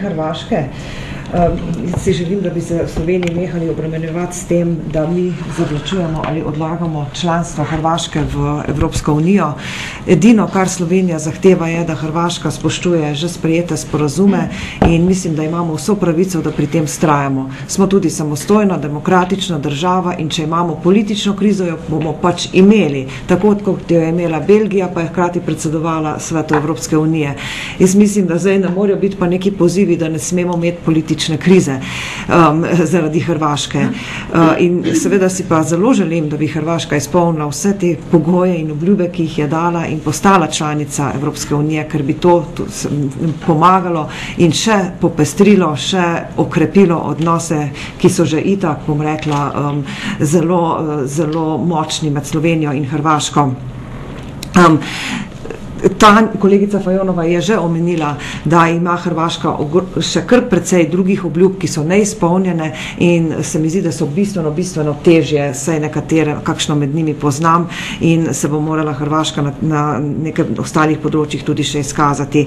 Hrvaške. Si želim, da bi se v Sloveniji nehali obremenjevati s tem, da mi zavlačujemo ali odlagamo članstvo Hrvaške v Evropsko unijo. Edino, kar Slovenija zahteva, je, da Hrvaška spoštuje že sprejete sporazume in mislim, da imamo vso pravico, da pri tem vztrajamo. Smo tudi samostojna, demokratična država in če imamo politično krizo, jo bomo pač imeli. Tako kot jo je imela Belgija, pa je hkrati predsedovala Svetu Evropske unije. Jaz mislim, da zdaj ne morajo biti pa neki pozivi, da ne smemo imeti politične krize zaradi Hrvaške. In seveda si pa zelo želim, da bi Hrvaška izpolnila vse te pogoje in obljube, ki jih je dala in postala članica Evropske unije, ker bi to pomagalo in še popestrilo, še okrepilo odnose, ki so že itak, bom rekla, zelo močni med Slovenijo in Hrvaško. Kolegica Fajonova je že omenila, da ima Hrvaška še kar precej drugih obljub, ki so neizpolnjene in se mi zdi, da so bistveno težje, saj nekatere, kakšno med njimi poznam in se bo morala Hrvaška na nekaj ostalih področjih tudi še izkazati.